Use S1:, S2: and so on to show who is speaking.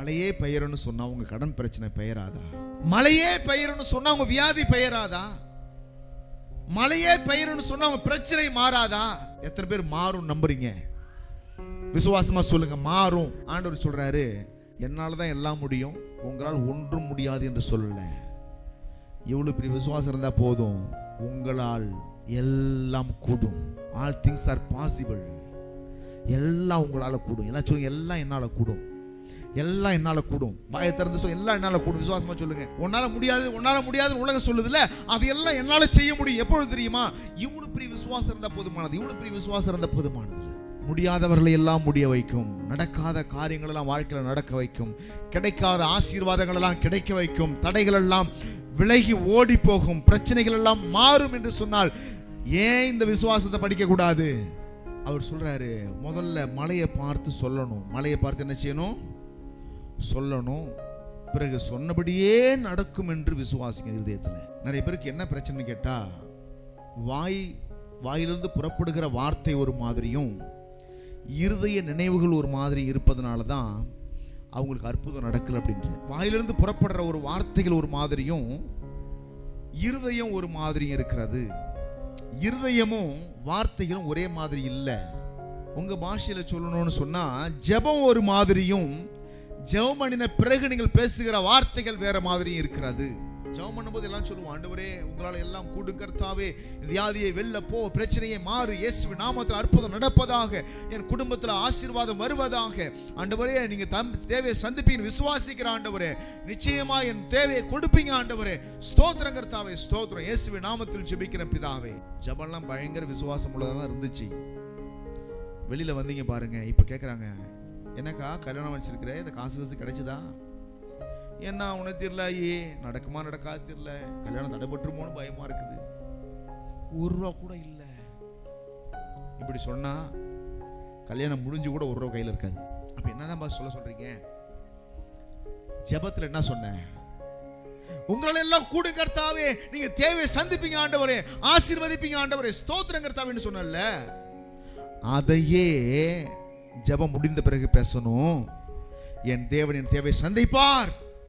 S1: மழையே பெயருன்னு சொன்னா உங்க கடன் பிரச்சனை பெயராதா? மழையே பெயருன்னு சொன்னா உங்க வியாதி பெயராதா? மழையே பெயருன்னு சொன்னா உங்க பிரச்சனை மாறாதா? எத்தனை பேர் மாறும் நம்புறீங்க? விசுவாசமா சொல்லுங்க, மாறும். ஆண்டவர் சொல்றாரு, என்னாலதான் எல்லாம் முடியும், உங்களால் ஒன்றும் முடியாது என்று சொல்லல. எவ்வளவு பெரிய விசுவாசம் இருந்தா போதும், உங்களால் எல்லாம் கூடும். All things are possible. எல்லாம் உங்களால கூடும். எல்லாம் சொல்லுங்க, எல்லாம் என்னால கூடும், எல்லாம் என்னால கூடும். வாயை திறந்து சொல்லுங்க, எல்லாம் என்னால கூடும். விசுவாசமா சொல்லுங்க. உன்னால முடியாது, உன்னால முடியாது உலகம் சொல்லுதுல, அது எல்லாம் என்னால செய்ய முடியும். எப்பொழுது தெரியுமா? இவ்வளவு பெரிய விசுவாசம் இருந்தா போதுமானது. இவ்வளவு பெரிய விசுவாசம் இருந்தா போதுமானது. முடியாதவர்களை எல்லாம் முடிய வைக்கும், நடக்காத காரியங்கள் எல்லாம் வாழ்க்கையில் நடக்க வைக்கும், கிடைக்காத ஆசீர்வாதங்கள் எல்லாம் கிடைக்க வைக்கும், தடைகள் எல்லாம் விலகி ஓடி போகும், பிரச்சனைகள் எல்லாம் மாறும் என்று சொன்னால் ஏன் இந்த விசுவாசத்தை படிக்க கூடாது? அவர் சொல்றாரு, முதல்ல மலையை பார்த்து சொல்லணும். மலையை பார்த்து என்ன செய்யணும்? சொல்லணும். பிறகு சொன்னபடியே நடக்கும் என்று விசுவாசிங்க இருதயத்தில். நிறைய பேருக்கு என்ன பிரச்சனை கேட்டா, வாயிலிருந்து புறப்படுகிற வார்த்தை ஒரு மாதிரியும் இருதய நினைவுகள் ஒரு மாதிரி இருப்பதனால தான் அவங்களுக்கு அற்புதம் நடக்கல அப்படின்ற. வாயிலிருந்து புறப்படுற ஒரு வார்த்தைகள் ஒரு மாதிரியும் இருதயம் ஒரு மாதிரியும் இருக்கிறது. இருதயமும் வார்த்தைகளும் ஒரே மாதிரி இல்லை. உங்க பாஷையில சொல்லணும்னு சொன்னா, ஜெபம் ஒரு மாதிரியும் ஜெபம் பண்ணின பிறகு நீங்கள் பேசுகிற வார்த்தைகள் வேற மாதிரியும் இருக்கிறது. ஜெபம் பண்ணும்போது எல்லாம் சொல்லுவோம், ஆண்டவரே உங்களால் எல்லாம் கூடும் கர்த்தாவே, வியாதியை வெல்ல போ, பிரச்சனையை மாறு, இயேசுவின் நாமத்தில் அற்புதம் நடப்பதாக, என் குடும்பத்தில் ஆசீர்வாதம் வருவதாக, ஆண்டவரே நீங்க தேவையை சந்திப்பீங்க விசுவாசிக்கிற ஆண்டவரே, நிச்சயமா என் தேவையை கொடுப்பீங்க ஆண்டவரே, ஸ்தோத்திரம் கர்த்தாவே, ஸ்தோத்திரம், இயேசுவின் நாமத்தில் ஜெபிக்கிற பிதாவே. ஜெபம்லாம் பயங்கர விசுவாசம் உள்ளதான் இருந்துச்சு. வெளியில வந்தீங்க பாருங்க, இப்ப கேட்கறாங்க, என்னக்கா கல்யாணம் வச்சிருக்கிற, இந்த காசு கிடைச்சதா? என்ன உனக்கு தெரியல, நடக்குமா நடக்காது தெரியல, கல்யாணம் தடைபட்டுருமோன்னு பயமா இருக்குது, ஒரு ரூபா கூட இல்ல. இப்படி சொன்னா கல்யாணம் முடிஞ்சு கூட ஒரு ரூபா கையில இருக்காது. அப்ப என்னதான் சொல்றீங்க? ஜெபத்துல என்ன சொன்ன? உங்களால எல்லாம் கூடும் கர்த்தாவே, நீங்க தேவையை சந்திப்பீங்க ஆண்டவரே, ஆசீர்வதிப்பீங்க ஆண்டவரே, ஸ்தோத்திரம் கர்த்தாவேன்னு சொன்னல. அதையே ஜெபம் முடிந்த பிறகு பேசணும். என் தேவன் என் தேவையை சந்திப்பார்.